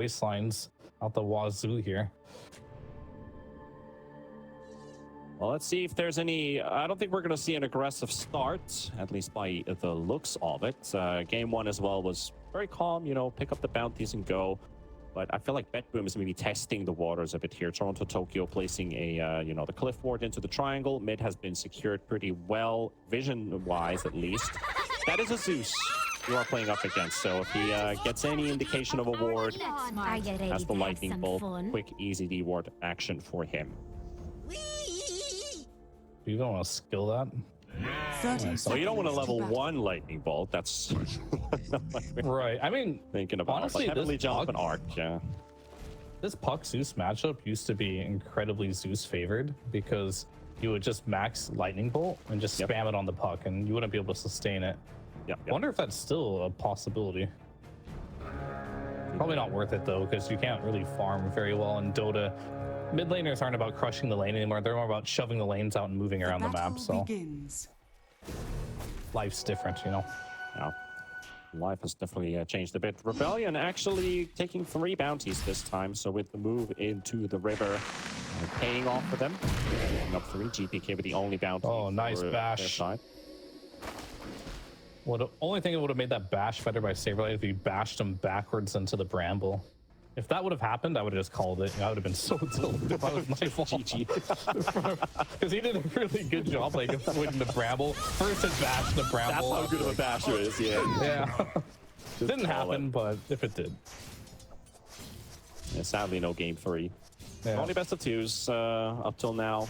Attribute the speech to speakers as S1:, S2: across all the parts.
S1: waistlines out the wazoo here.
S2: Well, let's see if there's any. I don't think we're going to see an aggressive start, at least by the looks of it. Game one as well was very calm, you know, pick up the bounties and go. But I feel like BetBoom is maybe testing the waters a bit here. TORONTOTOKYO placing a, you know, the cliff ward into the triangle. Mid has been secured pretty well, vision-wise at least. That is a Zeus you are playing up against. So if he gets any indication of a ward, that's the lightning bolt. Quick, easy D ward action for him.
S1: You don't want to skill that.
S2: So you don't want a level 1 lightning bolt. That's
S1: right. I mean,
S2: thinking about
S1: honestly,
S2: heavily
S1: this
S2: jump
S1: puck,
S2: and arc. Yeah.
S1: This puck Zeus matchup used to be incredibly Zeus favored because you would just max lightning bolt and just spam it on the puck, and you wouldn't be able to sustain it. I wonder if that's still a possibility. Probably not worth it though, because you can't really farm very well in Dota. Mid laners aren't about crushing the lane anymore. They're more about shoving the lanes out and moving around the map. So life's different, you know.
S2: Yeah. Life has definitely changed a bit. Rebellion actually taking 3 bounties this time. So with the move into the river, paying off for them. Picking up 3. GPK with the only bounty.
S1: Oh, nice bash. Well, the only thing that would have made that bash better by SabeRLight if he bashed him backwards into the bramble. If that would have happened, I would have just called it. I would have been so tilted if I was Nightfall. Because he did a really good job, like, avoiding the bramble. First it bashed the bramble.
S2: That's how good of a basher is,
S1: yeah. Didn't happen, but if it did.
S2: Yeah, sadly, no game 3.
S1: Yeah.
S2: Only best of 2s up till now.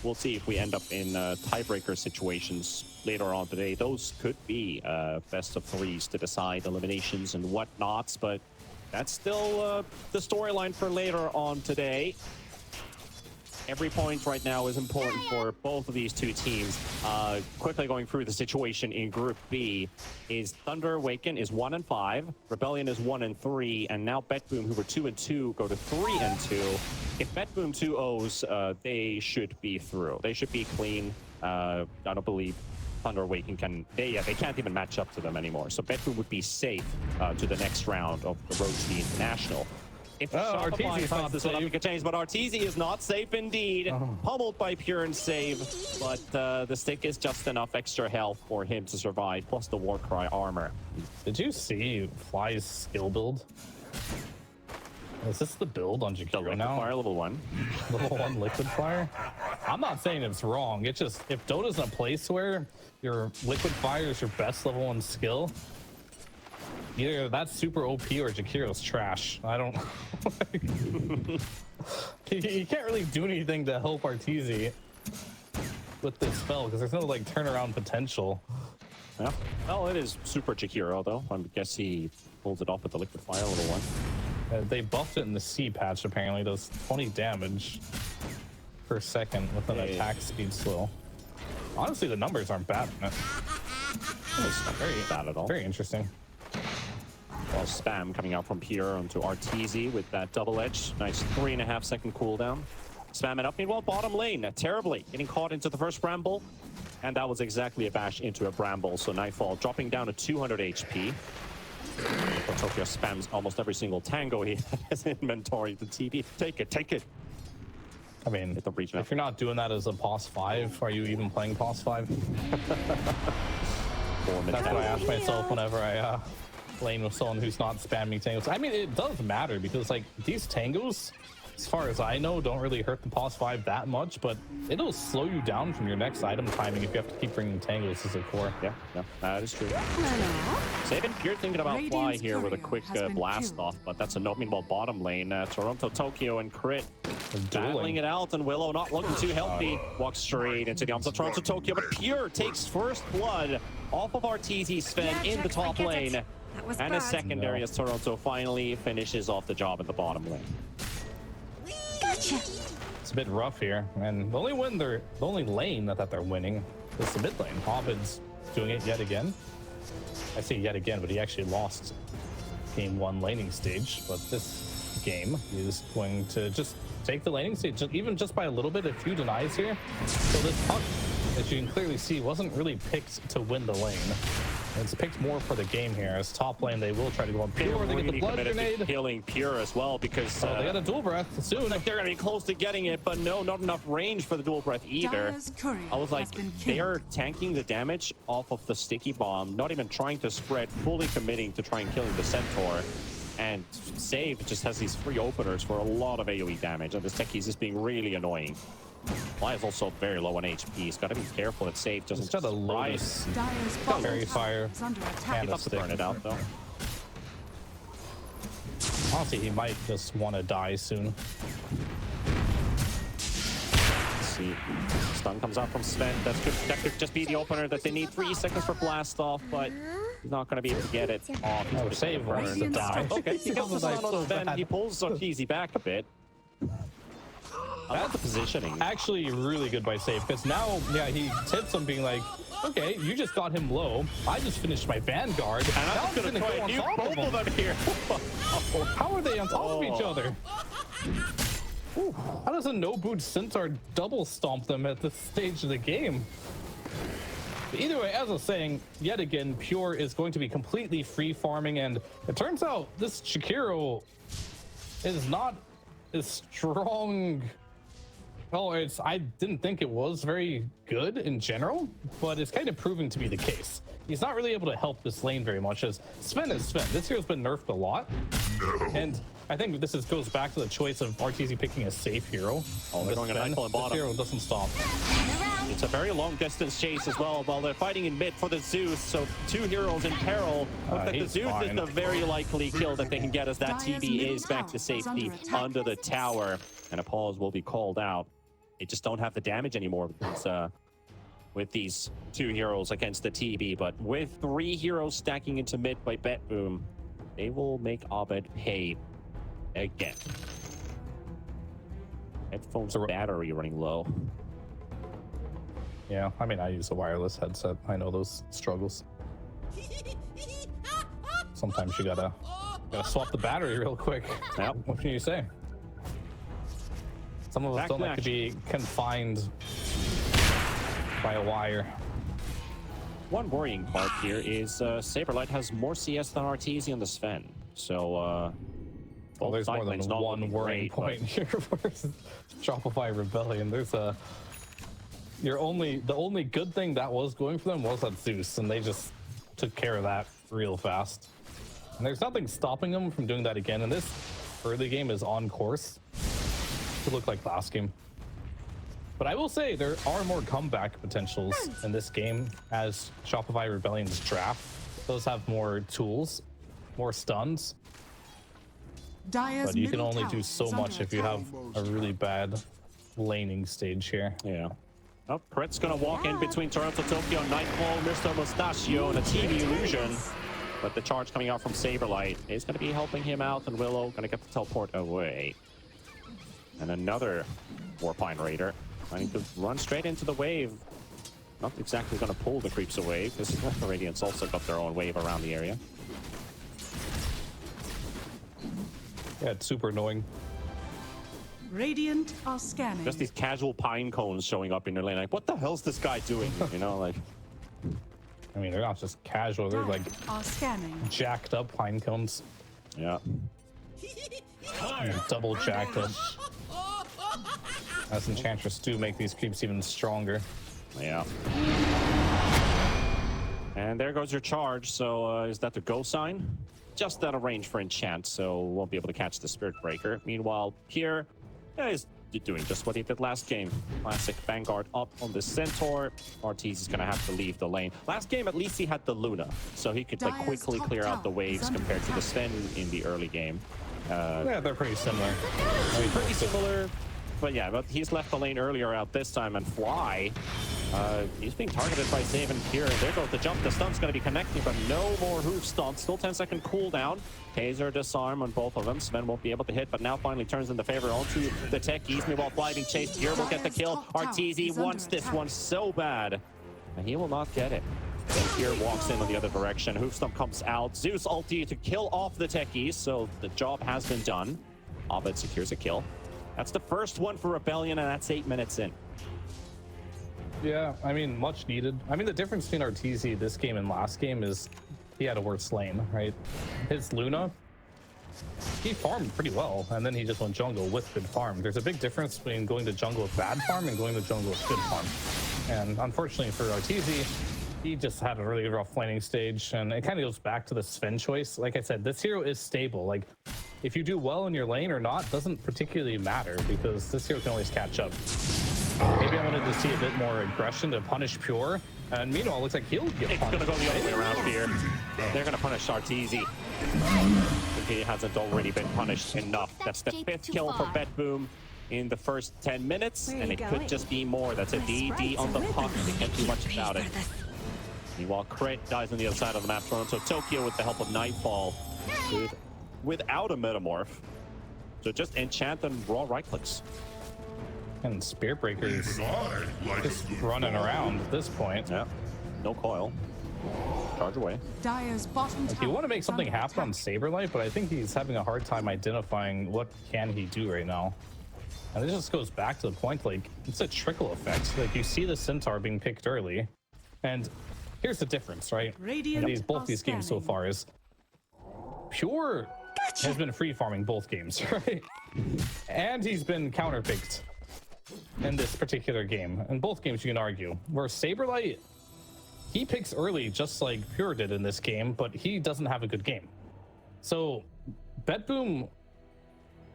S2: We'll see if we end up in tiebreaker situations later on today. Those could be best of 3s to decide eliminations and whatnots, but that's still the storyline for later on today. Every point right now is important for both of these two teams. Quickly going through the situation in Group B is Thunder Awaken is 1-5, Rebellion is 1-3, and now BetBoom, who were 2-2, go to 3-2. If BetBoom 2-0s, they should be through. They should be clean. I don't believe Thunder Awaken can. They can't even match up to them anymore. So BetBoom would be safe to the next round of the road to the International. If Shopify finds this one up, it could change, but Arteezy is not safe indeed. Pummeled by Pure and Save, but the stick is just enough extra health for him to survive, plus the Warcry armor.
S1: Did you see Fly's skill build? Is this the build on Jakiro now?
S2: Fire level 1.
S1: Level 1 liquid fire? I'm not saying it's wrong. It's just, if Dota's in a place where your liquid fire is your best level 1 skill, either that's super OP or Jakiro's trash. I don't... he can't really do anything to help Arteezy with this spell, because there's no, like, turnaround potential.
S2: Yeah. Well, it is super Jakiro, though. I guess he pulls it off with the liquid fire level 1.
S1: They buffed it in the C patch, apparently. It does 20 damage per second with an attack speed slow. Honestly, the numbers aren't bad. It's not very bad at all. Very interesting.
S2: Well, spam coming out from Pierre onto Arteezy with that double edge. Nice 3.5 second cooldown. Spam it up. Meanwhile, bottom lane, terribly getting caught into the first bramble. And that was exactly a bash into a bramble. So Nightfall dropping down to 200 HP. Tokyo spams almost every single tango he has in inventory. The TP, take it.
S1: I mean, if you're not doing that as a POS 5, are you even playing POS 5? That's what I ask myself whenever I lane with someone who's not spamming tangos. I mean, it does matter because, like, these tangos, as far as I know, don't really hurt the POS 5 that much, but it'll slow you down from your next item timing if you have to keep bringing tangos as a core.
S2: Yeah, that is true. Saban Pure thinking about Fly here with a quick blast off, but that's a no. Meanwhile, bottom lane, TORONTOTOKYO and Crit battling it out, and Willow not looking too healthy. Walks straight into the arms of TORONTOTOKYO, but Pure takes first blood off of Arteezy Sven in the top lane. And a secondary as Toronto finally finishes off the job at the bottom lane.
S3: Gotcha.
S1: It's a bit rough here, and the only lane that they're winning is the mid lane. Abed's doing it yet again. I say yet again, but he actually lost game 1 laning stage. But this game is going to just take the laning stage, even just by a little bit, a few denies here. So this puck, as you can clearly see, wasn't really picked to win the lane. It's picked more for the game here. As top lane, they will try to go on Pure. They get the blood grenade.
S2: Killing Pure as well because
S1: they got a dual breath soon.
S2: Like they're gonna be close to getting it, but no, not enough range for the dual breath either. I was like, they are tanking the damage off of the sticky bomb, not even trying to spread, fully committing to try and killing the Centaur. And Save just has these free openers for a lot of AoE damage, and this Techie is just being really annoying. Fly is also very low on HP. He's got to be careful that Save doesn't
S1: got a Lotus, Fairy Fire, and a stick.
S2: Burn it out though.
S1: Honestly, he might just want to die soon.
S2: Let's see. Stun comes out from Sven. That could just be the opener that they need. 3 seconds for blast off, but he's not going to be able to get it off.
S1: Oh, Save wants to die.
S2: Okay, he gets the stun on Sven. He pulls Arteezy back a bit. That's the positioning.
S1: Actually, really good by Save, because now, yeah, he tips him being like, okay, you just got him low. I just finished my Vanguard.
S2: And I'm going to go on top of both of them here.
S1: How are they on top of each other? Ooh, how does a no-boot Centaur double stomp them at this stage of the game? But either way, as I was saying, yet again, Pure is going to be completely free farming, and it turns out this Shakiro is not as strong. Well, I didn't think it was very good in general, but it's kind of proving to be the case. He's not really able to help this lane very much, as Sven is Sven. This hero's been nerfed a lot. No. And I think this goes back to the choice of Arteezy picking a safe hero.
S2: Oh, they're going to Nightfall in bottom.
S1: This hero doesn't stop.
S2: It's a very long distance chase as well, while they're fighting in mid for the Zeus, so 2 heroes in peril. But the Zeus is the very likely kill that they can get, as that TB is back to safety under the tower. And a pause will be called out. They just don't have the damage anymore with these 2 heroes against the TB, but with 3 heroes stacking into mid by BetBoom, they will make Abed pay again. Headphones battery running low.
S1: Yeah, I mean, I use a wireless headset. I know those struggles. Sometimes you gotta swap the battery real quick.
S2: Yep.
S1: What can you say? Some of us don't like to be confined by a wire.
S2: One worrying part here is SabeRLight has more CS than Arteezy on the Sven. So,
S1: well, there's more than one worrying point here for Shopify Rebellion. There's the only good thing that was going for them was that Zeus, and they just took care of that real fast. And there's nothing stopping them from doing that again. And this early game is on course to look like last game. But I will say there are more comeback potentials in this game as Shopify Rebellion's draft. Those have more tools, more stuns. But you can only do so much if you have a really bad laning stage here.
S2: Yeah. Oh, Crit's gonna walk in between TORONTOTOKYO, Nightfall, Mr. Mustachio, and a TV illusion. But the charge coming out from SabeRLight is gonna be helping him out, and Willow gonna get the teleport away. And another Warpine Raider trying to run straight into the wave. Not exactly gonna pull the creeps away, because the Radiant's also got their own wave around the area.
S1: Yeah, it's super annoying.
S4: Radiant are scanning.
S2: Just these casual pine cones showing up in your lane. Like, what the hell's this guy doing? You know, like.
S1: I mean, they're not just casual. They're like jacked up pine cones.
S2: Yeah.
S1: Double jacked up. As Enchantress do make these creeps even stronger.
S2: Yeah. And there goes your charge. So is that the go sign? Just out of range for enchant, so won't be able to catch the Spirit Breaker. Meanwhile, Pierre is doing just what he did last game. Classic Vanguard up on the Centaur. Arteezy is going to have to leave the lane. Last game, at least he had the Luna, so he could like quickly clear out the waves compared to the Sven in the early game.
S1: Yeah, they're pretty similar.
S2: Pretty similar. But yeah, but he's left the lane earlier out this time, and Fly, he's being targeted by Save and Pure. There goes the jump. The stun's going to be connecting, but no more hoof stun. Still 10-second cooldown. Taser disarm on both of them. Sven won't be able to hit, but now finally turns in the favor onto the techies. Meanwhile, Fly being chased. Pure will get the kill. Arteezy wants this one so bad, and he will not get it. And Pure walks in on the other direction. Hoofstomp comes out. Zeus ulti to kill off the techies, so the job has been done. Abed secures a kill. That's the first one for Rebellion, and that's 8 minutes in.
S1: Yeah, I mean, much needed. I mean, the difference between Arteezy this game and last game is he had a worse lane, right? His Luna, he farmed pretty well, and then he just went jungle with good farm. There's a big difference between going to jungle with bad farm and going to jungle with good farm. And unfortunately for Arteezy, he just had a really rough laning stage, and it kind of goes back to the Sven choice. Like I said, this hero is stable. Like, if you do well in your lane or not doesn't particularly matter, because this hero can always catch up. Maybe I wanted to see a bit more aggression to punish Pure, and meanwhile, it looks like he'll get
S2: It's
S1: punished.
S2: gonna go the other way around here. They're gonna punish Arteezy if he hasn't already been punished enough. That's the 5th kill for BetBoom in the first 10 minutes, and it could just be more. That's a DD on the puck. They can't do much about it. Meanwhile, Crit dies on the other side of the map. TORONTOTOKYO with the help of Nightfall without a Metamorph. So just enchant and raw right clicks.
S1: And Spirit Breaker's just running around at this point.
S2: Yeah, no coil. Charge away.
S4: Dire's bottom
S1: Like, you want to make something happen on SabeRLight, but I think he's having a hard time identifying what can he do right now. And this just goes back to the point, like, it's a trickle effect. Like, you see the Centaur being picked early, and here's the difference, right? Both these games so far is Pure has been free farming both games, right? And he's been counterpicked in this particular game. In both games, you can argue. Where SabeRLight, he picks early just like Pure did in this game, but he doesn't have a good game. So BetBoom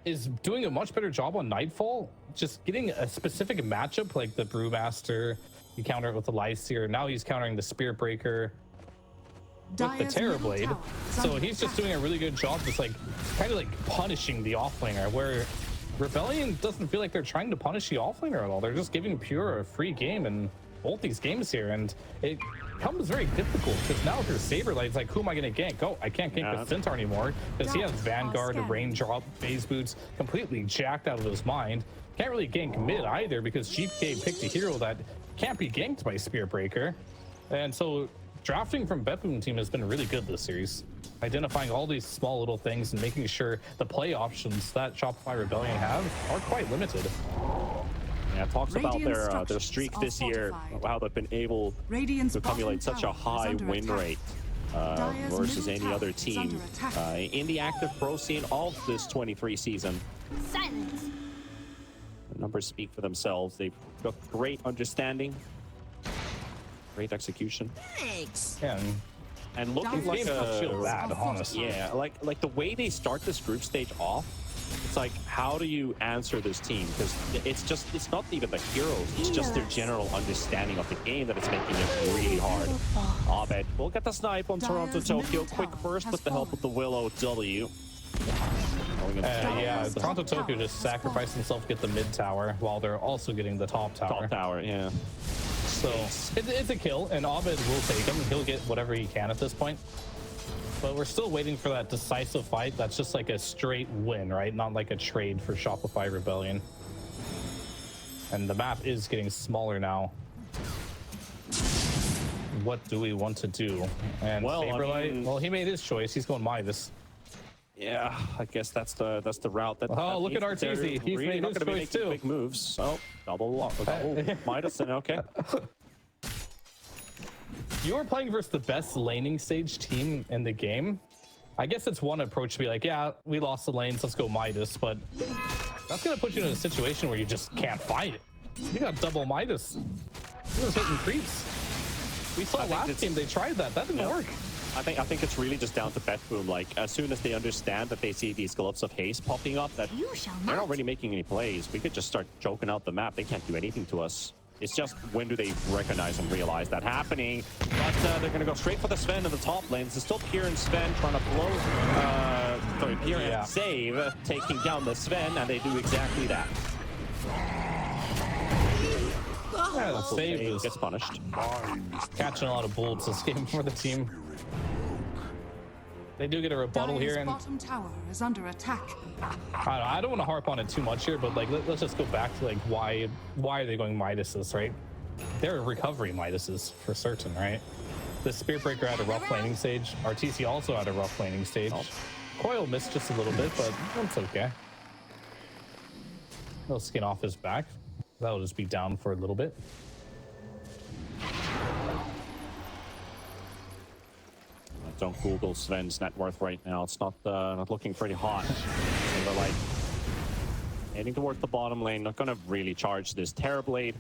S1: is doing a much better job on Nightfall, just getting a specific matchup like the Brewmaster. You counter it with the Lyseer. Now he's countering the Spirit Breaker with the Terrorblade. So he's just doing a really good job, just like kind of like punishing the offlaner, where Rebellion doesn't feel like they're trying to punish the offlaner at all. They're just giving Pure a free game in both these games here, and it becomes very difficult because now if you're SabeRLight, it's like, who am I going to gank? Oh, I can't gank the Centaur anymore because he has Vanguard, Raindrop, Phase Boots completely jacked out of his mind. Can't really gank mid either because GPK picked a hero that can't be ganked by Spirit Breaker. And so drafting from BetBoom Team has been really good this series. Identifying all these small little things and making sure the play options that Shopify Rebellion have are quite limited.
S2: Yeah, talks about their streak this year, how they've been able to accumulate such a high win rate versus any other team in the active pro scene of this 23 season.
S3: Silence.
S2: The numbers speak for themselves. They've got great understanding, great execution.
S3: Thanks.
S1: Yeah,
S2: and looking like
S1: feel bad, honestly.
S2: Yeah, like the way they start this group stage off, it's like, how do you answer this team? Because it's not even the heroes, it's just their general understanding of the game that is making it really hard. Abed will get the snipe on TORONTOTOKYO. Quick burst with the help of the Willow W.
S1: Yeah, TORONTOTOKYO just sacrificed himself to get the mid tower while they're also getting the top tower.
S2: Top tower, yeah.
S1: So it's a kill, and Abed will take him. He'll get whatever he can at this point. But we're still waiting for that decisive fight. That's just like a straight win, right? Not like a trade for Shopify Rebellion. And the map is getting smaller now. What do we want to do? And
S2: Well,
S1: SabeRLight,
S2: I mean,
S1: well, he made his choice. He's going Midas.
S2: Yeah, I guess that's the route that.
S1: Oh, look at Arteezy. He's made his choice too.
S2: Big moves. Oh, double Midas. Okay.
S1: You are playing versus the best laning stage team in the game. I guess it's one approach to be like, yeah, we lost the lanes, let's go Midas, but that's gonna put you in a situation where you just can't fight it. You got double Midas. You're just hitting creeps. We saw last game they tried that. That didn't work.
S2: I think it's really just down to BetBoom. Like, as soon as they understand that they see these gloves of haste popping up, that they're not really making any plays. We could just start choking out the map. They can't do anything to us. It's just, when do they recognize and realize that happening? But they're going to go straight for the Sven in the top lane. It's still Pure and Sven trying to blow, Pure and Save, taking down the Sven, and they do exactly that.
S1: Yeah, the Save
S2: gets punished.
S1: Catching a lot of bullets this game for the team. They do get a rebuttal here, and
S4: bottom tower is under attack.
S1: I don't want to harp on it too much here, but like let's just go back to like why are they going Midases, right? They're recovery Midases for certain, right? The Spirit Breaker had a rough laning stage. Arteezy also had a rough laning stage. Coil missed just a little bit, but that's okay. Little skin off his back. That'll just be down for a little bit.
S2: Don't Google Sven's net worth right now. It's not looking pretty hot. SabeRLight heading towards the bottom lane. Not gonna really charge this TORONTOTOKYO.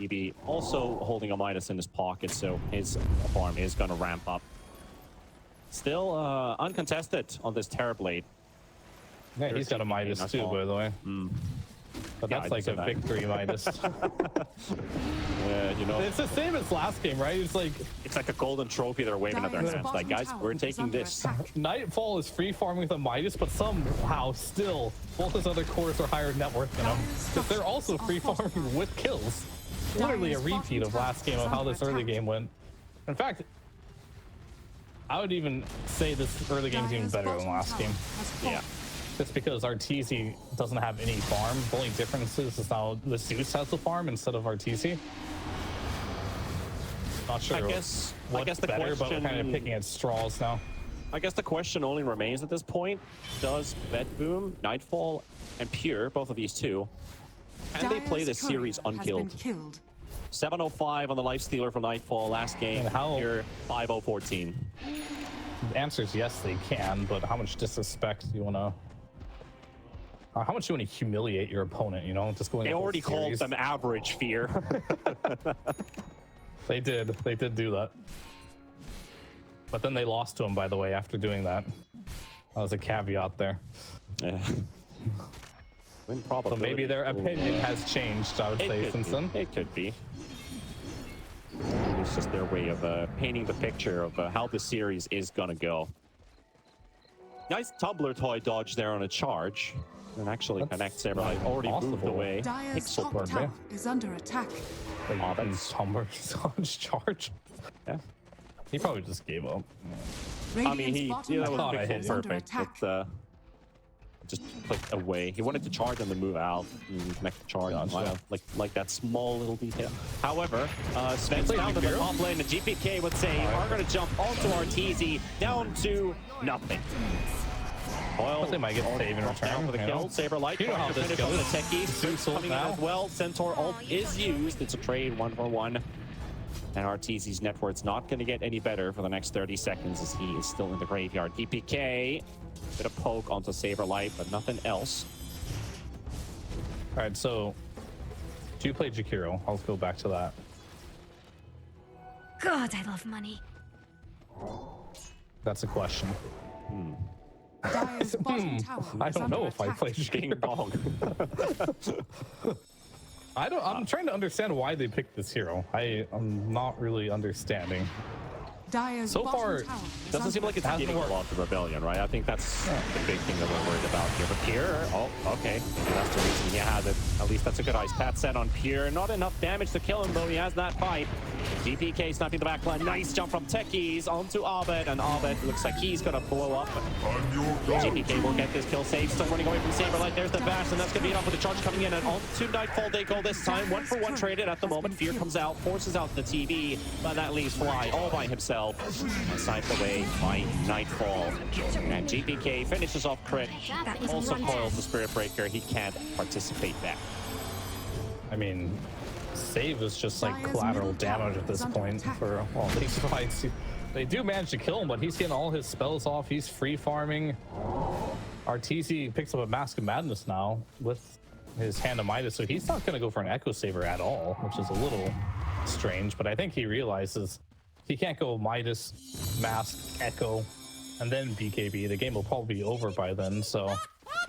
S2: EB also holding a Midas in his pocket, so his farm is gonna ramp up. Still uncontested on this TORONTOTOKYO.
S1: Yeah, he's got a Midas too, by the way. But
S2: Yeah,
S1: that's
S2: I
S1: like
S2: did
S1: a
S2: say that.
S1: victory Midas.
S2: You know,
S1: It's the same as last game, right? It's like
S2: it's like a golden trophy they're waving at their
S4: Dire's
S2: hands. Like,
S4: bottom
S2: guys,
S4: tower
S2: we're
S4: is
S2: taking
S4: under
S2: this.
S4: attack.
S1: Nightfall is free farming with a Midas, but somehow still both his other cores are higher net worth than him. Because they're also free farming with kills. Literally a repeat of last game of how this early game went. In fact, I would even say this early game's even better than last game.
S2: Yeah.
S1: Just because Arteezy doesn't have any farm. The only difference is now the Zeus has the farm instead of Arteezy. Not sure
S2: I guess
S1: what's
S2: the
S1: better, but we're
S2: question,
S1: kind of picking at straws now.
S2: I guess the question only remains at this point: does BetBoom, Nightfall, and Pure, both of these two, can they play this series unkilled? 705 on the lifestealer for Nightfall last game.
S1: And how-
S2: Pure 5014.
S1: The answer is yes, they can, but how much disrespect do you want to... how much do you want to humiliate your opponent, you know? Just going
S2: They
S1: the whole
S2: already called
S1: series.
S2: them average, Fear.
S1: They did do that. But then they lost to him, by the way, after doing that. That was a caveat there.
S2: Yeah. Win
S1: So
S2: probability.
S1: maybe their opinion has changed, I would say, since then.
S2: It could be. It's just their way of painting the picture of how the series is gonna go. Nice Tumbler toy dodge there on a charge. And actually connects SabeRLight. Already moved
S1: possible.
S2: away.
S4: Dire's
S2: Pixel
S4: top
S2: per
S4: tower is under attack.
S1: Like,
S2: Oh,
S1: and
S2: that's-
S1: Tumblr's on charge.
S2: Yeah.
S1: He probably just gave up.
S2: I mean,
S4: Radiant's
S2: that
S4: bottom
S2: was
S1: thought I
S4: tower
S1: hit
S4: is
S1: it.
S4: under
S2: perfect.
S4: attack.
S2: But just clicked away. He wanted to charge and then move out and connect the charge.
S1: Gotcha.
S2: Like that small little detail. However, Sven's
S1: Play
S2: down to the
S1: Hero.
S2: top lane. The GPK would say are going to jump onto Arteezy down to nothing. Well,
S1: But they might get save in return,
S2: down for the
S1: you
S2: kill.
S1: know?
S2: SabeRLight
S1: You know
S2: trying
S1: how
S2: to
S1: this
S2: finish on the
S1: goes.
S2: techies.
S1: Zeus ult
S2: Coming in
S1: now.
S2: as well. Centaur ult is used. It's a trade 1-for-1. And Arteezy's net worth's not going to get any better for the next 30 seconds as he is still in the graveyard. DPK, bit of poke onto SabeRLight, but nothing else.
S1: All right, so do you play Jakiro? I'll go back to that.
S3: God, I love money.
S1: That's a question.
S4: Dire's bottom tower
S1: I
S4: is
S1: don't
S4: under
S1: know if I
S4: attack.
S1: play
S2: Ding
S1: Jakiro.
S2: dong.
S1: I'm trying to understand why they picked this hero. I'm not really understanding.
S4: Dire's
S1: So
S4: bottom
S1: far,
S4: tower is
S2: Doesn't seem
S4: under
S2: like it's
S4: attack.
S2: getting a lot of Rebellion, right? I think that's the big thing that we're worried about here. But Pure, oh, okay. Maybe that's the reason he has it. At least that's a good ice pat set on Pure. Not enough damage to kill him, though. He has that fight. GPK snapping the backline. Nice jump from Techies onto Abed. And Abed looks like he's going to blow up. GPK will get this kill safe. Still running away from SabeRLight. There's the bash, and that's going to be enough with the charge coming in. And onto Nightfall they go this time. 1-for-1 traded at the moment. Fear comes out, forces out the TV, but that leaves Fly all by himself. Sniped away by Nightfall. And GPK finishes off crit.
S3: That was
S2: Also
S3: one
S2: coils
S3: tap.
S2: the Spirit Breaker. He can't participate back.
S1: I mean, save is just like
S4: Dire's
S1: collateral
S4: middle tower
S1: damage at this
S4: is under
S1: point
S4: attack.
S1: for all these fights. They do manage to kill him, but he's getting all his spells off. He's free farming. Arteezy picks up a Mask of Madness now with his Hand of Midas, so he's not going to go for an Echo Saver at all, which is a little strange, but I think he realizes he can't go Midas, Mask, Echo, and then BKB. The game will probably be over by then, so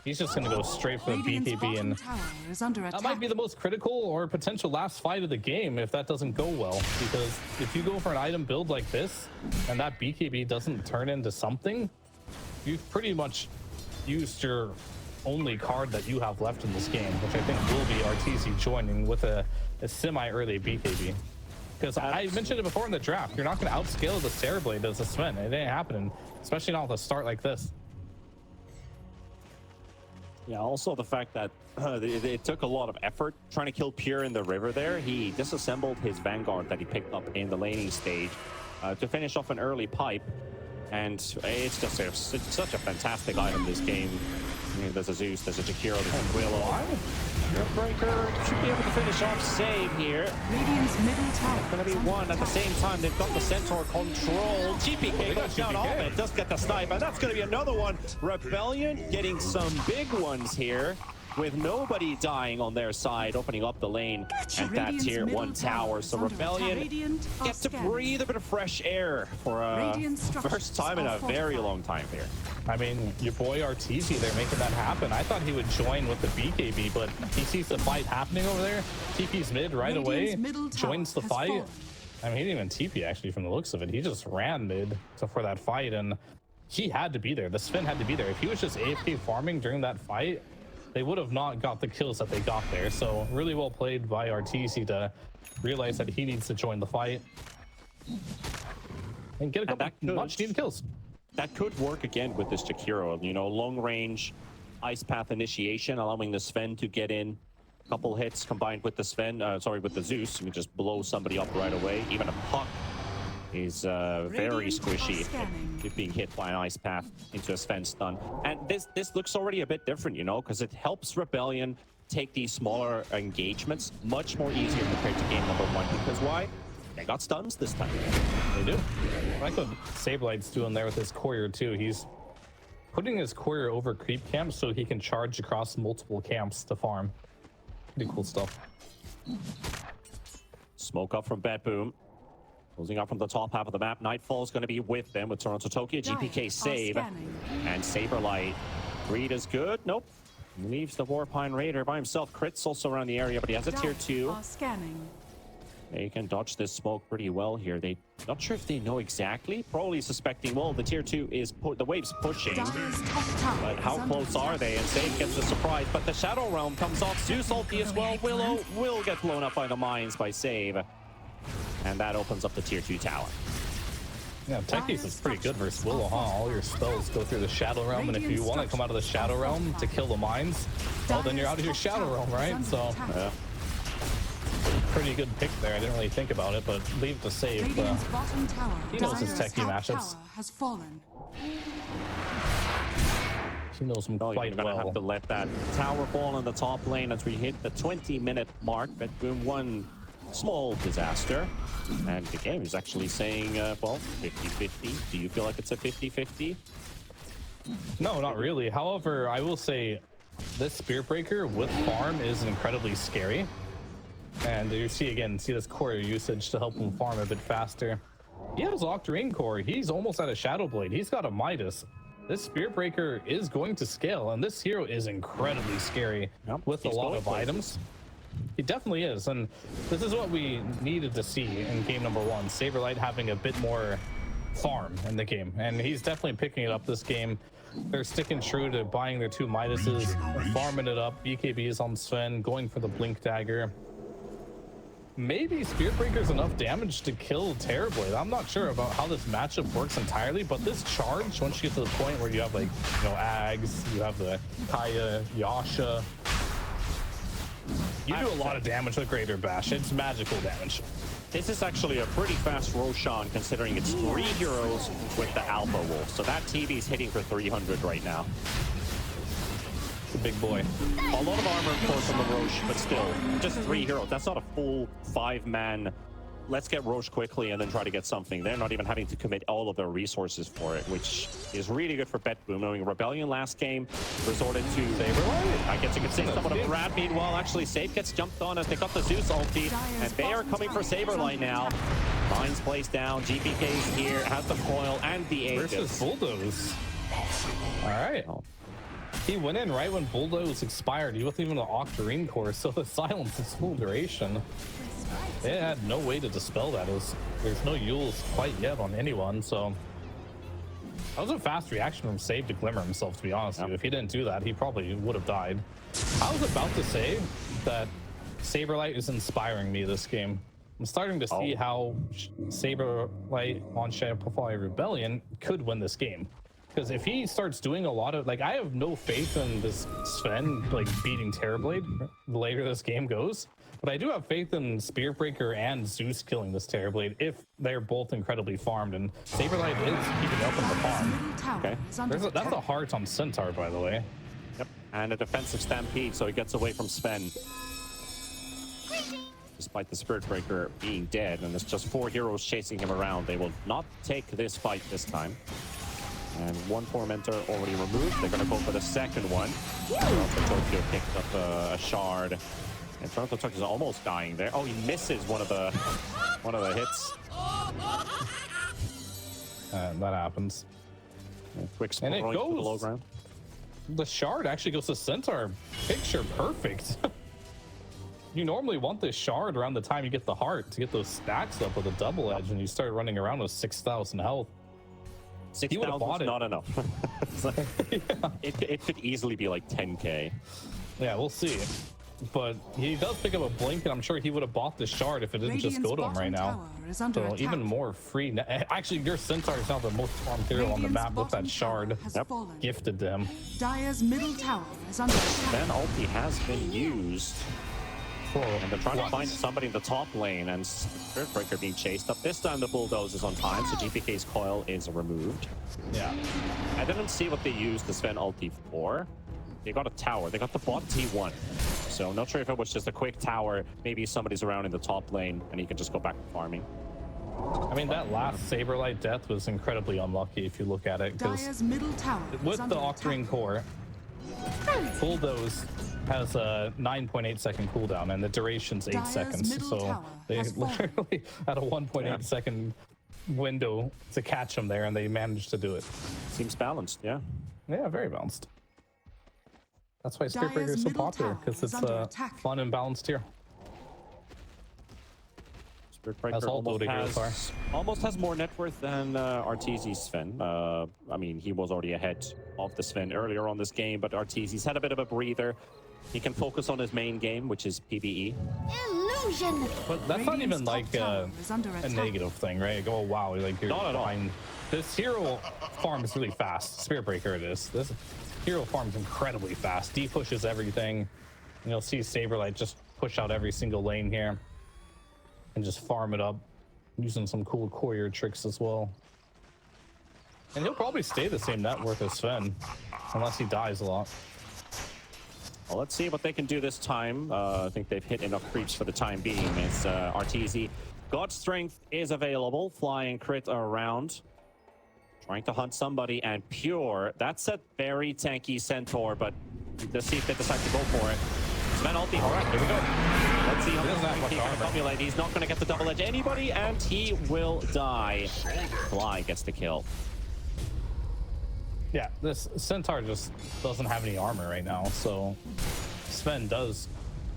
S1: he's just going to go straight for the
S4: Radiant's
S1: BKB,
S4: bottom
S1: and
S4: tower is under
S1: that
S4: attack.
S1: might be the most critical or potential last fight of the game if that doesn't go well. Because if you go for an item build like this, and that BKB doesn't turn into something, you've pretty much used your only card that you have left in this game, which I think will be Arteezy joining with a semi-early BKB. Because I mentioned it before in the draft, you're not going to outscale the SabeRLight as a Sven. It ain't happening, especially not with a start like this.
S2: Yeah, also the fact that it took a lot of effort trying to kill Pure in the river there. He disassembled his Vanguard that he picked up in the laning stage to finish off an early pipe. And it's just it's such a fantastic item this game. mean, there's a Zeus, there's a Jakiro, there's a Willow. Breaker should be able to finish off Save here.
S4: Radiant's middle tower.
S2: Gonna be
S4: is under
S2: one at the
S4: attack.
S2: same time. They've got the Centaur control. GPK goes down off it. Does get the snipe, and that's gonna be another one. Rebellion getting some big ones here, with nobody dying on their side, opening up the lane at that
S4: Radiant's
S2: tier
S4: middle
S2: 1 tower.
S4: is
S2: So
S4: under attack.
S2: Rebellion
S4: Radiant are
S2: get to
S4: scanning.
S2: breathe a bit of fresh air for
S4: Radiant structures
S2: first time in
S4: are
S2: a very
S4: fortified.
S2: long time here.
S1: I mean, your boy Arteezy, they're making that happen. I thought he would join with the BKB, but he sees the fight happening over there. TP's mid right
S4: Radiant's
S1: away,
S4: middle tower
S1: joins the
S4: has
S1: fight.
S4: fallen.
S1: I mean, he didn't even TP actually from the looks of it. He just ran mid for that fight, and he had to be there. The Sven had to be there. If he was just AFK farming during that fight, they would have not got the kills that they got there. So really well played by Arteezy to realize that he needs to join the fight and get a couple much needed kills.
S2: That could work again with this Jakiro. You know, long range ice path initiation, allowing the Sven to get in a couple hits combined with the with the Zeus. You can just blow somebody up right away. Even a puck is very
S4: Radiant
S2: squishy
S4: are scanning.
S2: if being hit by an ice path into a Sven stun. And this looks already a bit different, you know, because it helps Rebellion take these smaller engagements much more easier compared to game number 1. Because why? They got stuns this time.
S1: They do. I like what SabeRLight's doing there with his courier too. He's putting his courier over creep camps so he can charge across multiple camps to farm. Pretty cool stuff.
S2: Smoke up from BetBoom. Closing up from the top half of the map. Nightfall is going to be with them with TORONTOTOKYO. GPK
S4: are
S2: save.
S4: scanning.
S2: And SabeRLight. Reed is good. Nope. Leaves the Warpine Raider by himself. Crits also around the area, but he has a tier 2.
S4: Are scanning.
S2: They can dodge this smoke pretty well here. They not sure if they know exactly. Probably suspecting, well, the tier 2 is the wave's pushing.
S4: Dire's top tower
S2: But
S4: is
S2: how
S4: under
S2: close are
S4: attack.
S2: they? And Save gets the surprise. But the Shadow Realm comes off. Zeus ulti as well. Willow will get blown up by the mines by Save. And that opens up the tier 2 tower.
S1: Yeah, Techies is pretty good versus Willow, huh? All your spells go through the Shadow Realm, and if you want to come out of the Shadow Realm to kill the mines, well, then you're out of your Shadow Realm, right? So, pretty good pick there. I didn't really think about it, but leave to Save.
S4: Radiant's bottom tower.
S1: He knows his
S4: Dire's
S1: techie
S4: top
S1: matchups.
S4: tower has fallen.
S1: He knows them
S2: Well,
S1: quite
S2: you're gonna
S1: well.
S2: have to let that tower fall in the top lane as we hit the 20-minute mark. BetBoom, one small disaster. And the game is actually saying, well, 50-50. Do you feel like it's a 50-50?
S1: No, not really. However, I will say this Spear Breaker with farm is incredibly scary. And you see this courier usage to help him farm a bit faster. He has Octarine core. He's almost at a Shadow Blade. He's got a Midas. This Spear Breaker is going to scale, and this hero is incredibly scary with a
S2: he's
S1: lot
S2: going
S1: of
S2: places.
S1: items. He definitely is, and this is what we needed to see in game number 1. SabeRLight having a bit more farm in the game, and he's definitely picking it up this game. They're sticking true to buying their 2 Midases, farming it up. BKB is on Sven, going for the Blink Dagger. Maybe Spear Breaker's enough damage to kill Terrorblade. I'm not sure about how this matchup works entirely, but this charge, once you get to the point where you have, like, you know, Ags, you have the Kaya, Yasha, you do a lot of damage with Greater Bash. It's magical damage.
S2: This is actually a pretty fast Roshan, considering it's 3 heroes with the Alpha Wolf. So that TV is hitting for 300 right now.
S1: It's a big boy.
S2: A lot of armor, of course, on the Roche, but still, just 3 heroes. That's not a full 5-man. Let's get Roche quickly and then try to get something. They're not even having to commit all of their resources for it, which is really good for BetBoom. Knowing Rebellion last game resorted to
S1: SabeRLight.
S2: I guess you could say somewhat of Brad. Meanwhile, actually, Save gets jumped on as they got the Zeus ulti, and they are coming for SabeRLight now. Mines placed down. GPK's here, has the foil and the Aegis.
S1: Versus Bulldoze. All right. He went in right when Bulldoze expired. He wasn't even an Octarine core, so the silence is full duration. They had no way to dispel that. There's no Yules quite yet on anyone, so that was a fast reaction from Save to Glimmer himself, to be honest with you. If he didn't do that, he probably would have died. I was about to say that SabeRLight is inspiring me this game. I'm starting to see how SabeRLight on Shopify Rebellion could win this game. Because if he starts doing a lot of, like, I have no faith in this Sven, like, beating Terrorblade the later this game goes. But I do have faith in Spear Breaker and Zeus killing this Terrorblade if they're both incredibly farmed. And SabeRLight is keeping up on the farm.
S2: Okay.
S1: That's a heart on Centaur, by the way.
S2: Yep, And a defensive stampede, so he gets away from Sven. Despite the Spirit Breaker being dead, and there's just 4 heroes chasing him around. They will not take this fight this time. And one Tormentor already removed. They're going to go for the second one. Tokyo picked up a shard. And TORONTOTOKYO is almost dying there. Oh, he misses one of the hits.
S1: That happens.
S2: Quick
S1: And it
S2: to the low
S1: goes.
S2: ground.
S1: The shard actually goes to Centaur. Picture perfect. You normally want this shard around the time you get the heart to get those stacks up with a double edge, and you start running around with 6,000 health.
S2: 6,000 is not enough. It's like, it could easily be like 10k.
S1: Yeah, we'll see. But he does pick up a blink, and I'm sure he would have bought the shard if it didn't just go to him right now. So even more free. Actually, your Centaur is now the most farmed hero on the map with that shard gifted to him.
S4: Dire's middle tower is under attack.
S2: Then ulti has been used. And they're trying to find somebody in the top lane, and Spirit Breaker being chased up. This time the bulldoze is on time, so GPK's coil is removed.
S1: Yeah.
S2: I didn't see what they used the Sven ulti for. They got a tower. They got the bot T1. So not sure if it was just a quick tower. Maybe somebody's around in the top lane, and he can just go back to farming.
S1: I mean, that last SabeRLight death was incredibly unlucky if you look at it, because
S4: Dire's middle tower
S1: with
S4: is
S1: the
S4: under
S1: Octarine
S4: attack.
S1: core, bulldoze has a 9.8 second cooldown, and the duration's 8
S4: Dire's
S1: seconds.
S4: middle
S1: So
S4: tower
S1: they
S4: has fallen.
S1: literally had a 1.8 second window to catch him there, and they managed to do it.
S2: Seems balanced, yeah.
S1: Yeah, very balanced. That's why Spirit Breaker
S4: Dire's
S1: is so
S4: middle
S1: popular,
S4: tower
S1: because
S4: is
S1: it's
S4: under
S1: a
S4: attack.
S1: fun and balanced tier.
S2: Spirit Breaker
S1: all Dota heroes
S2: almost has more net worth than Arteezy's Sven. I mean, he was already ahead of the Sven earlier on this game, but Arteezy's had a bit of a breather. He can focus on his main game, which is PvE.
S3: Illusion.
S1: But that's not even
S4: Radiant's
S1: like
S4: top tower is under
S1: a
S4: attack.
S1: negative thing, right? Like, oh wow, like you're
S2: Not at all.
S1: behind. This hero farms really fast. Spirit Breaker it is. This hero farms incredibly fast. D pushes everything. And you'll see SabeRLight just push out every single lane here and just farm it up, using some cool courier tricks as well. And he'll probably stay the same net worth as Sven, unless he dies a lot.
S2: Well, let's see what they can do this time. I think they've hit enough creeps for the time being. It's Arteezy. God's Strength is available. Flying crit around. Trying to hunt somebody, and Pure. That's a very tanky Centaur, but let's see if they decide to go for it. Sven ulti. All right, here we go. Let's see how
S1: He doesn't have
S2: he
S1: much
S2: can
S1: armor.
S2: accumulate. He's not going to get the double edge anybody, and he will die. Fly gets the kill.
S1: Yeah, this Centaur just doesn't have any armor right now, so Sven does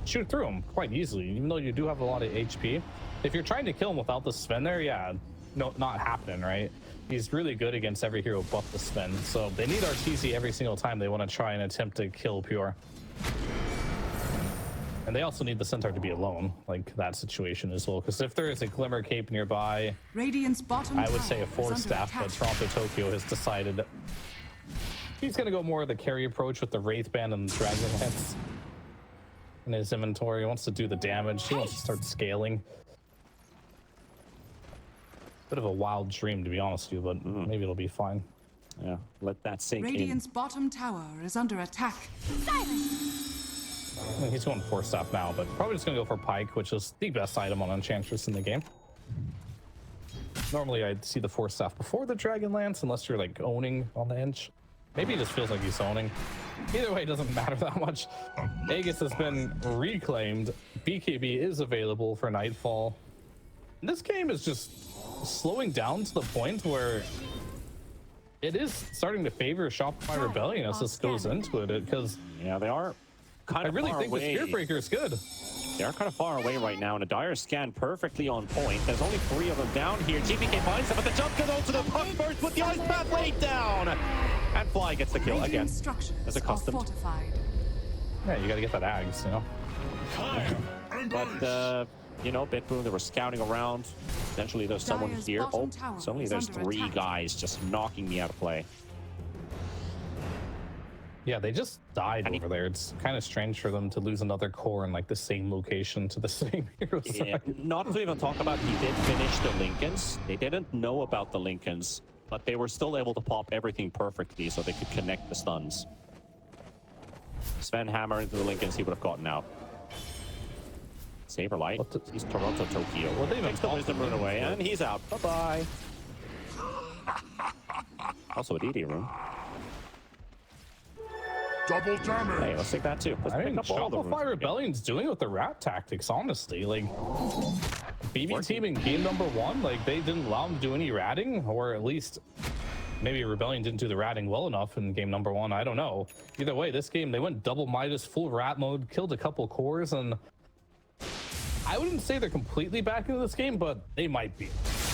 S1: shoot through him quite easily, even though you do have a lot of HP. If you're trying to kill him without the Sven there, yeah, no, not happening, right? He's really good against every hero but the Sven, so they need Arteezy every single time they want to try and attempt to kill Pure. And they also need the Centaur to be alone, like that situation as well, because if there is a Glimmer Cape nearby,
S4: Radiant's bottom
S1: I would
S4: tower
S1: say a
S4: is
S1: Force
S4: under
S1: Staff,
S4: attack.
S1: but TORONTOTOKYO has decided he's going to go more of the carry approach with the Wraith Band and the Dragon Lance in his inventory. He wants to do the damage. He wants to start scaling. Bit of a wild dream, to be honest with you, but maybe it'll be fine.
S2: Yeah, let that sink
S4: Radiant's bottom tower is under attack.
S1: I mean, he's going Force Staff now, but probably just going to go for Pike, which is the best item on Enchantress in the game. Normally, I'd see the Force Staff before the Dragon Lance, unless you're like owning on the Ench. Maybe it just feels like he's owning. Either way, it doesn't matter that much. Aegis has been reclaimed. BKB is available for Nightfall. This game is just slowing down to the point where it is starting to favor Shopify Rebellion as this goes into it, because
S2: in. Yeah, they are kind
S1: I
S2: of
S1: really
S2: far
S1: think the
S2: away.
S1: Spirit Breaker is good.
S2: They are kind of far away right now, and a dire scan perfectly on point. There's only 3 of them down here. GPK finds them, but the jump goes to the puck first with the ice path laid down. And Fly gets the kill again.
S4: Radiant structures
S2: As
S4: are
S2: accustomed.
S4: fortified.
S1: Yeah, you got to get that Ags, you know.
S2: But, you know, BetBoom, they were scouting around. Potentially there's someone
S4: Dire's
S2: here.
S4: bottom
S2: Oh,
S4: tower
S2: suddenly
S4: is
S2: there's
S4: under
S2: 3
S4: attack.
S2: guys just knocking me out of play.
S1: Yeah, they just died over there. It's kind of strange for them to lose another core in like the same location to the same hero
S2: Yeah,
S1: side.
S2: not to even talk about, he did finish the Lincolns. They didn't know about the Lincolns, but they were still able to pop everything perfectly so they could connect the stuns. Sven hammer into the Lincolns, he would have gotten out. SabeRLight, he's TORONTOTOKYO.
S1: What they even
S2: takes the wisdom rune away, and he's out. Bye-bye. Also a DD room.
S5: Double damage.
S2: Hey, let's take that too. Let's
S1: I
S2: pick
S1: mean,
S2: up all the
S1: Shopify
S2: runes.
S1: Rebellion's doing with the rat tactics, honestly. Like, BB team in game number 1, like, they didn't allow them to do any ratting, or at least maybe Rebellion didn't do the ratting well enough in game number 1. I don't know. Either way, this game, they went double Midas, full rat mode, killed a couple cores, and I wouldn't say they're completely back into this game, but they might be.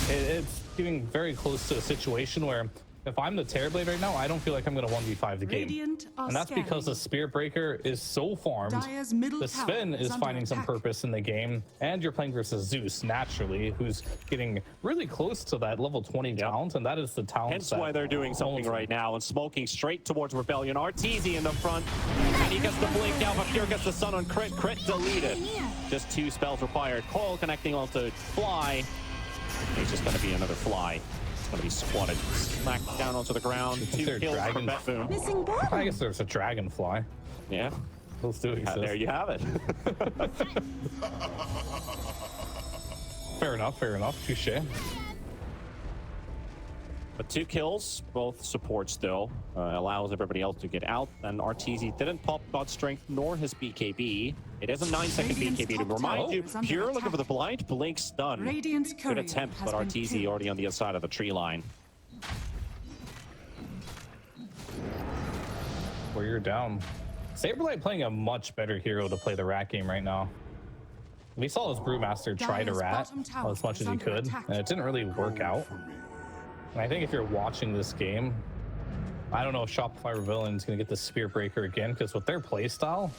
S1: It's getting very close to a situation where if I'm the Terrorblade right now, I don't feel like I'm going to 1v5 the game.
S4: Radiant are
S1: And that's because the Spirit Breaker is so farmed.
S4: Dire's middle
S1: The
S4: tower
S1: Sven
S4: is
S1: is
S4: under
S1: finding some
S4: attack.
S1: purpose in the game. And you're playing versus Zeus, naturally, who's getting really close to that level 20 talent. And that is the talent.
S2: Hence why they're doing something right now and smoking straight towards Rebellion. Arteezy in the front, and he gets the blink out, but here gets the sun on crit. Crit deleted. Just 2 spells required. Coil connecting onto Fly. It's just going to be another Fly. It's going to be squatted, smacked down onto the ground. 2 kills for BetBoom.
S3: Missing bottom.
S1: I guess there's a Dragonfly.
S2: Yeah,
S1: Those do exist.
S2: there you have it.
S1: Fair enough, fair enough. Touche.
S2: But 2 kills, both support still, allows everybody else to get out. And Arteezy didn't pop God Strength nor his BKB. It is a 9-second
S4: Radiant's
S2: BKB to
S4: top
S2: remind
S4: tower
S2: you.
S4: is under
S2: Pure looking
S4: attack.
S2: for the blind, blink stun.
S4: Radiant's
S2: Good
S4: courier
S2: attempt,
S4: has
S2: but
S4: been
S2: Arteezy
S4: killed.
S2: already on the other side of the tree line.
S1: Where you're down. SabeRLight playing a much better hero to play the rat game right now. We saw his Brewmaster try to
S4: Dire's
S1: rat
S4: bottom tower
S1: as much
S4: is
S1: as he
S4: under
S1: could,
S4: attack.
S1: and it didn't really work out. And I think if you're watching this game, I don't know if Shopify Rebellion is going to get the Spear Breaker again, because with their playstyle,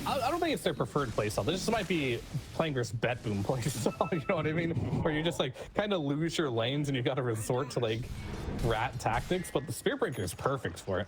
S1: I don't think it's their preferred playstyle. This just might be playing versus BetBoom playstyle, you know what I mean? Where you just like kind of lose your lanes and you've got to resort to like rat tactics, but the Spear Breaker is perfect for it.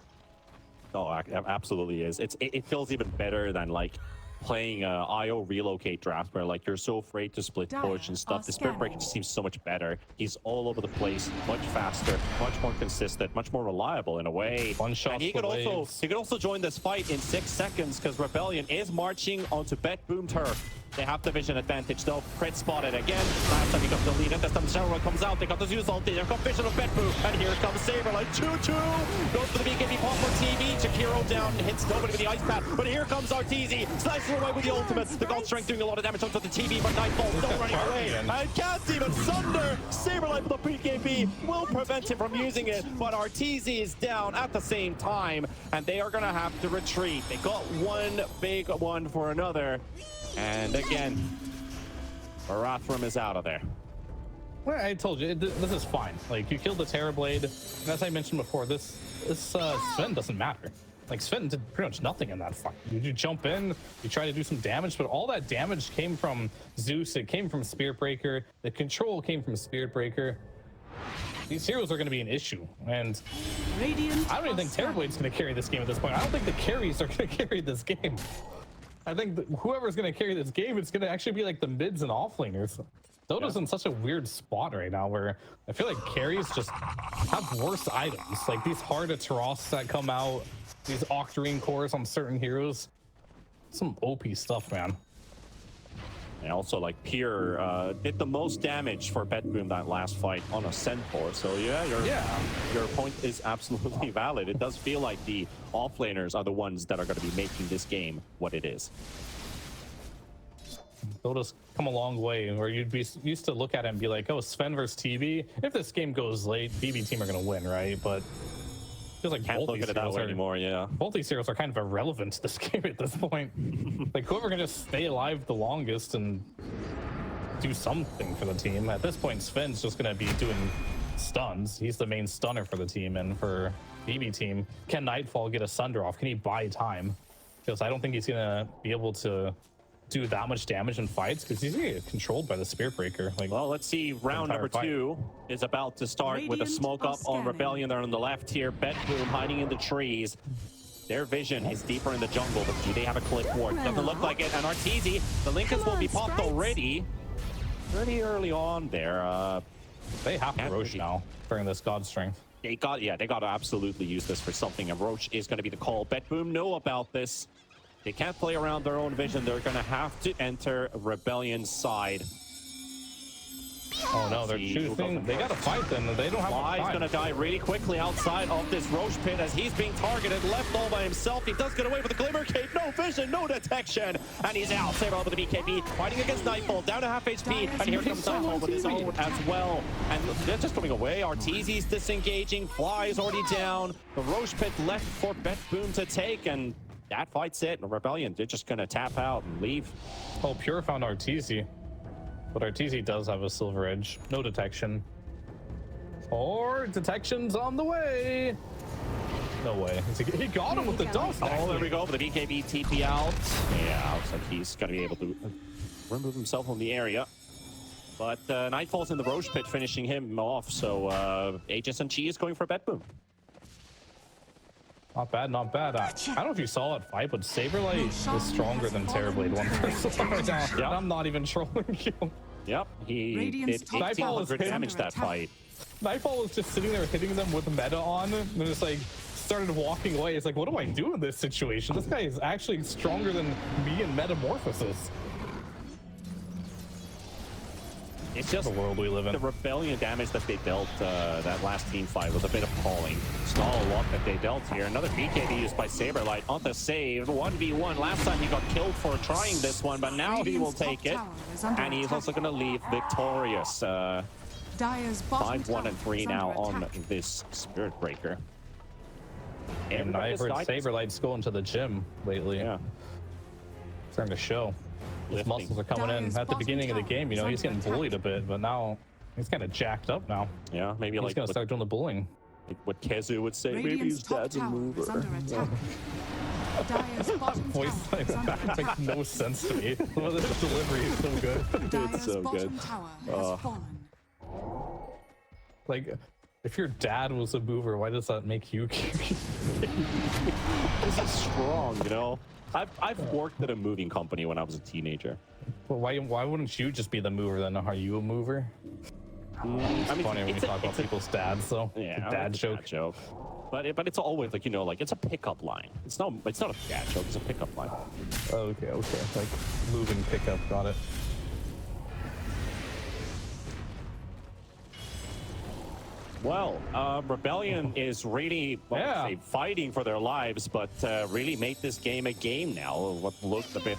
S2: Oh, absolutely is. It feels even better than like playing IO relocate draft where like you're so afraid to split
S4: Dire
S2: push and stuff.
S4: are
S2: The Spirit Breaker
S4: scanning.
S2: just seems so much better. He's all over the place, much faster, much more consistent, much more reliable in a way.
S1: One shot
S2: And he
S1: for
S2: could also
S1: waves.
S2: he could also join this fight in 6 seconds because Rebellion is marching onto BetBoom turf. They have the vision advantage though. Crit spotted again. Last time he got the lead, and this time SabeRLight comes out. They got the Zeus ulti. They've got vision of BetBoom. And here comes SabeRLight. 2-2. Goes for the BKB pop for TV. Jakiro down. Hits nobody with the ice pad. But here comes Arteezy. Slices away with the ultimate. The God Strength doing a lot of damage onto the TV. But Nightfall still running away. And can't even sunder. SabeRLight with the BKB will prevent him from using it. But Arteezy is down at the same time. And they are going to have to retreat. They got one big one for another. And again, Barathrum is out of there.
S1: Well, I told you, this is fine. Like, you killed the Terrorblade, and as I mentioned before, this Sven doesn't matter. Like, Sven did pretty much nothing in that fight. You jump in, you try to do some damage, but all that damage came from Zeus, it came from Spirit Breaker, the control came from Spirit Breaker. These heroes are going to be an issue, and
S4: Radiant
S1: I don't even
S4: are
S1: think
S4: scanning.
S1: Terrorblade's going to carry this game at this point. I don't think the carries are going to carry this game. I think that whoever's going to carry this game, it's going to actually be like the mids and offlaners. Dota's in such a weird spot right now where I feel like carries just have worse items. Like these hard Taros that come out, these Octarine cores on certain heroes. Some OP stuff, man.
S2: And also, like, Pure did the most damage for BetBoom that last fight on a Centaur. So, yeah, your point is absolutely valid. It does feel like the offlaners are the ones that are going to be making this game what it is.
S1: Dota's come a long way where you'd be used to look at it and be like, oh, Sven versus TB. If this game goes late, BB team are going to win, right? But it feels like
S2: Can't
S1: both
S2: look
S1: these
S2: at it that
S1: heroes
S2: way
S1: are
S2: anymore, yeah.
S1: both these heroes are kind of irrelevant to this game at this point. Like whoever can just stay alive the longest and do something for the team. At this point, Sven's just going to be doing stuns. He's the main stunner for the team, and for BB team, can Nightfall get a Sunder off? Can he buy time? Because I don't think he's going to be able to do that much damage in fights because he's going to get controlled by the Spirit Breaker. Like,
S2: Well, let's see. Round
S1: entire
S2: number
S1: fight.
S2: 2 is about to start with a
S4: Radiant
S2: smoke
S4: are
S2: up on
S4: scanning.
S2: Rebellion. They're on the left here. BetBoom hiding in the trees. Their vision is deeper in the jungle, but do they have a clip ward? Doesn't look like it. And Arteezy, the Lincolns will be popped
S3: Sprites.
S2: already. Pretty early on there.
S1: they have to
S2: Can't
S1: Roche
S2: really-
S1: now during this God Strength.
S2: They got to absolutely use this for something. And Roche is going to be the call. BetBoom know about this. They can't play around their own vision. They're going to have to enter Rebellion's side.
S1: Oh no, they're choosing. They gotta fight them. They don't have
S2: Fly's
S1: time.
S2: gonna die really quickly outside of this Roche pit as he's being targeted, left all by himself. He does get away with the Glimmer Cape. No vision, no detection, and he's out. SabeRLight with the BKB, fighting against Nightfall, down to half HP, and here comes Nightfall with his own as well. And they're just coming away. Arteezy's disengaging. Fly is already down. The Roche pit left for BetBoom to take, and that fight's it. Rebellion, they're just gonna tap out and leave.
S1: Oh, Pure found Arteezy. But Arteezy does have a silver edge. No detection. Or detection's on the way. No way. He got him with the dust.
S2: Oh, there we go. The BKB TP out. Yeah, looks like he's going to be able to remove himself from the area. But Nightfall's in the Roche pit, finishing him off. So Aegis and Chi is going for BetBoom.
S1: Not bad, not bad. I don't know if you saw that fight, but SabeRLight is stronger than TerrorBlade 1 right now.
S2: Yeah.
S1: And I'm not even trolling you.
S2: Yep, he
S4: Radiant's
S2: did
S4: top tower
S2: 1,800
S4: is
S2: damage
S4: under
S2: that
S4: attack.
S2: fight.
S1: Nightfall was just sitting there hitting them with meta on, and just like started walking away. It's like, what do I do in this situation? This guy is actually stronger than me in Metamorphosis.
S2: It's just
S1: The world we live in.
S2: the Rebellion damage that they dealt that last team fight was a bit appalling. It's not a lot that they dealt here. Another BKB used by SabeRLight on the save. 1v1. Last time he got killed for trying this one, but now he will take it. And he's also going to leave victorious.
S4: Dire's bottom
S2: 5-1 and
S4: tower
S2: 3
S4: is
S2: now
S4: under
S2: on
S4: attack.
S2: this Spirit Breaker.
S1: And I've heard SabeRLight's going to the gym lately.
S2: Yeah.
S1: Starting to show. His
S2: Lifting.
S1: muscles are coming in.
S4: Dire's
S1: At the beginning of the
S4: bottom
S1: game, you know,
S4: tower
S1: he's
S4: is
S1: getting
S4: under
S1: bullied a
S4: attack.
S1: bit, but now he's kind of jacked up now.
S2: Yeah, maybe
S1: He's
S2: like
S1: gonna start doing the bullying.
S2: what Kezu would say. Maybe
S4: Radiant's
S2: his
S4: top
S2: dad's a
S4: tower
S2: mover.
S4: is under attack. Dire's bottom
S1: Voice
S4: tower
S1: like
S4: is under
S1: that
S4: attack.
S1: makes no sense to me. Well, this delivery is so good.
S4: Dire's
S2: so
S4: bottom
S2: good.
S4: tower has fallen.
S1: Like, if your dad was a mover, why does that make you?
S2: This is strong, you know. I've worked at a moving company when I was a teenager.
S1: Well, why wouldn't you just be the mover then? Are you a mover?
S2: I mean,
S1: Funny when we talk about people's dads, though.
S2: Yeah,
S1: The dad
S2: it's a
S1: joke.
S2: dad joke. But it's always like, you know, like it's a pickup line. It's not a dad joke. It's a pickup line.
S1: Okay. Like moving pickup. Got it.
S2: Well, Rebellion is really
S1: Yeah.
S2: fighting for their lives, but really make this game a game now. What looked a bit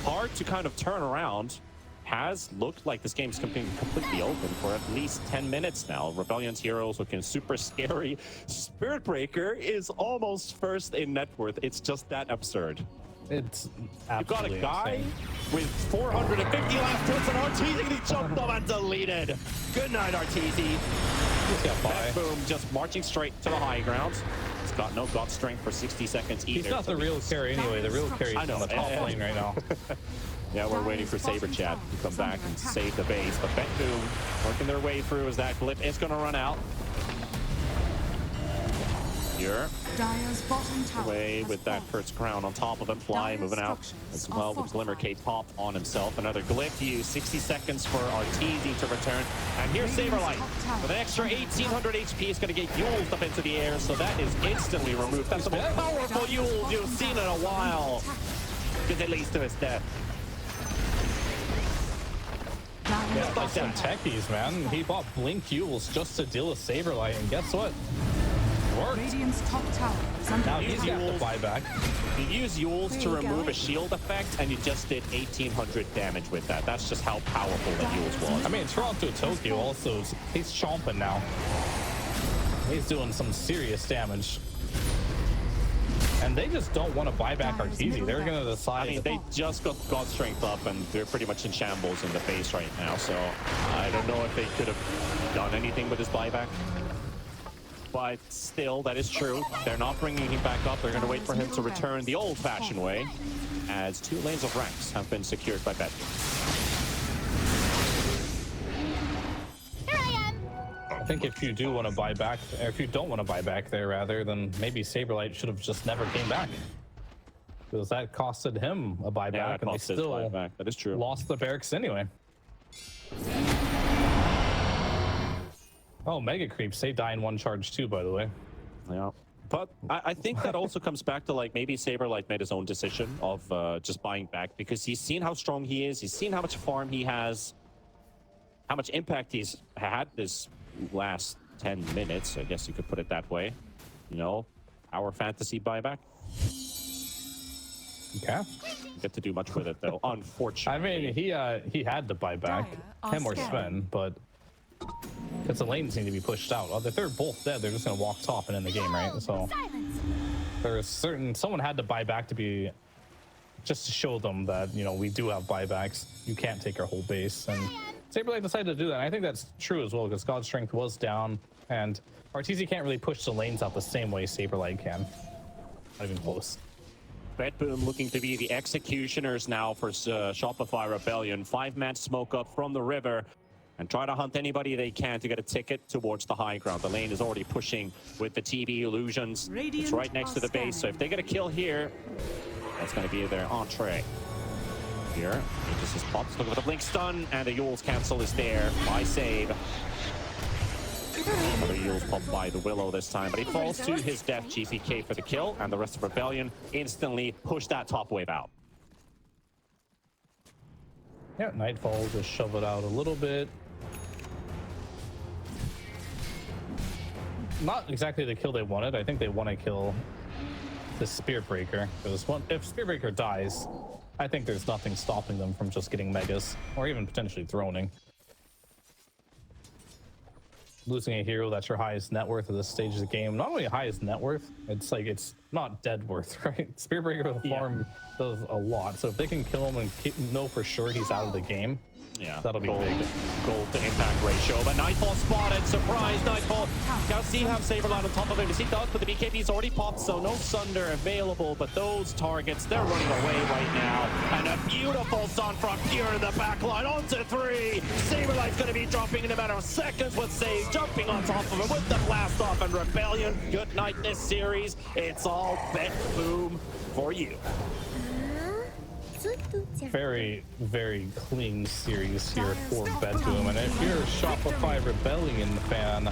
S2: hard to kind of turn around has looked like this game's completely open for at least 10 minutes now. Rebellion's heroes looking super scary. Spirit Breaker is almost first in net worth. It's just that absurd.
S1: It's
S2: You've got a
S1: absolutely
S2: guy
S1: insane.
S2: with 450 last hits and Arteezy, and he jumped off and deleted. Good night, Arteezy.
S1: He's got by.
S2: Boom, just marching straight to the high ground. He's got no god strength for 60 seconds either.
S1: He's not the real carry anyway. The real carry
S2: I
S1: is
S2: know,
S1: on the top
S2: yeah.
S1: lane right now.
S2: Yeah, we're waiting for Saber Chat to come back and save the base. But BetBoom working their way through as that glyph is going to run out. Here,
S4: Dire's bottom tower
S2: away
S4: has
S2: with that
S4: fallen.
S2: Kurt's crown on top of him. Fly
S4: Dire's
S2: moving out
S4: structures
S2: as well
S4: are
S2: with Glimmer Cape
S4: fortified.
S2: pop on himself. Another glyph used. 60 seconds for Arteezy to return. And here's
S4: Radiant's
S2: SabeRLight
S4: top tower
S2: with an extra
S4: is under
S2: 1800 HP. Is going to get Yules up into the air, so that is instantly removed. That's the most powerful
S4: Dire's
S2: Yules
S4: bottom
S2: you've seen in
S4: tower
S2: a
S4: is under
S2: while.
S4: attack.
S2: Because it leads to his death.
S4: Dire's
S1: Yeah, like
S4: bottom
S1: them techies, man. He bought Blink Yules just to deal with SabeRLight, and guess what? Worked.
S4: Radiant's top tower is under
S1: Now
S4: attack.
S1: he's got the
S2: Yules.
S1: buyback.
S2: You use Yules
S3: There
S2: to
S3: you
S2: remove
S3: go.
S2: a shield effect, and you just did 1800 damage with that. That's just how powerful that Yules was.
S1: I mean, TORONTOTOKYO also, he's chomping now. He's doing some serious damage. And they just don't want to buy back
S4: Dire's
S1: Arteezy.
S4: middle
S1: They're going to
S4: barracks.
S1: decide.
S2: I mean, they just got God Strength up, and they're pretty much in shambles in the base right now, so I don't know if they could have done anything with his buyback. But still, that is true. They're not bringing him back up. They're going to wait for him to return the old-fashioned way, as 2 lanes of ranks have been secured by BetBoom.
S3: Here I am.
S1: I think if you do want to buy back, or if you don't want to buy back there, rather, then maybe SabeRLight should have just never came back. Because that costed him a buyback,
S2: Yeah, it
S1: and they
S2: cost his
S1: still
S2: buyback. That is true.
S1: lost the barracks anyway. Oh, Mega Creeps, they die in one charge too, by the way.
S2: Yeah. But I think that also comes back to like maybe SabeRLight made his own decision of just buying back because he's seen how strong he is. He's seen how much farm he has, how much impact he's had this last 10 minutes. I guess you could put it that way. You know, our fantasy buyback.
S1: Okay.
S2: Get to do much with it though, unfortunately.
S1: I mean, he had to buy back him or Sven, but because the lanes need to be pushed out. If they're both dead, they're just gonna walk top and end the game, right? So there's someone had to buy back to be just to show them that, you know, we do have buybacks. You can't take our whole base, and SabeRLight decided to do that. And I think that's true as well because God's strength was down, and Arteezy can't really push the lanes out the same way SabeRLight can. Not even close.
S2: BetBoom looking to be the executioners now for Shopify Rebellion. 5-man smoke up from the river and try to hunt anybody they can to get a ticket towards the high ground. The lane is already pushing with the TV illusions. It's right next to the base, so if they get a kill here, that's going to be their entree. Here, it just pops. Look at the blink stun, and the Yule's cancel is there by Save. Another Yule's popped by the Willow this time, but he falls to his death. GPK for the kill, and the rest of Rebellion instantly push that top wave out.
S1: Yeah, Nightfall just shove it out a little bit. Not exactly the kill they wanted. I think they want to kill the Spear Breaker, because if Spear Breaker dies, I think there's nothing stopping them from just getting Megas, or even potentially throning. Losing a hero that's your highest net worth at this stage of the game, not only highest net worth, it's like it's not dead worth, right? Spear Breaker with the farm does a lot, so if they can kill him and know for sure he's out of the game, that'll be big.
S2: Gold to impact ratio, but Nightfall spotted. Surprise, Nightfall. Now see how SabeRLight on top of him. He does, but the BKB's already popped, so no Sunder available. But those targets, they're running away right now. And a beautiful stun from Pure in the backline onto 3. SabeRLight's going to be dropping in a matter of seconds with Save, jumping on top of him with the blast off and Rebellion. Good night this series. It's all BetBoom for you.
S1: Very, very clean series here for BetBoom, and if you're a Shopify Rebellion fan,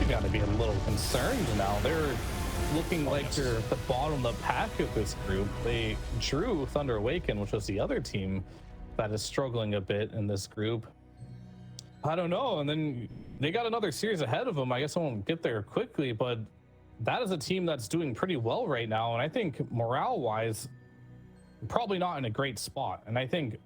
S1: you gotta be a little concerned now. They're looking like they're at the bottom of the pack of this group. They drew Thunder Awaken, which was the other team that is struggling a bit in this group. I don't know, and then they got another series ahead of them. I guess I won't get there quickly, but that is a team that's doing pretty well right now, and I think morale-wise, probably not in a great spot. And I think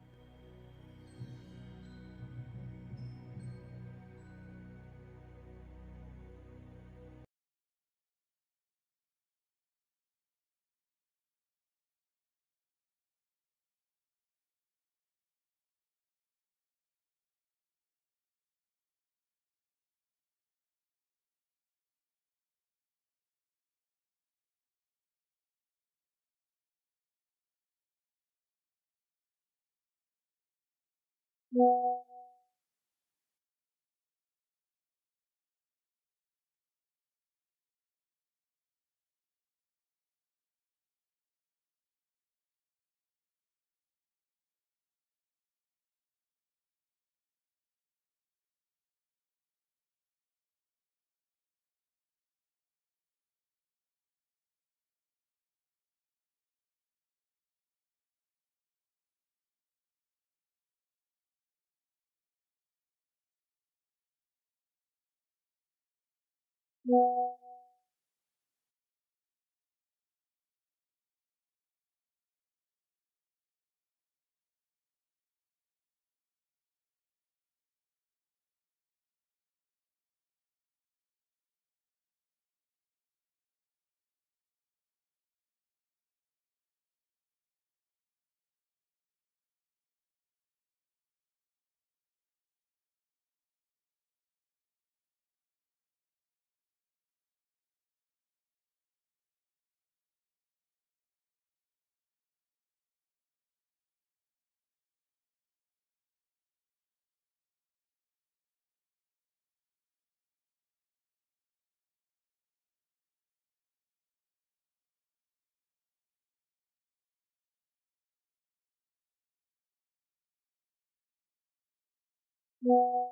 S5: Yeah.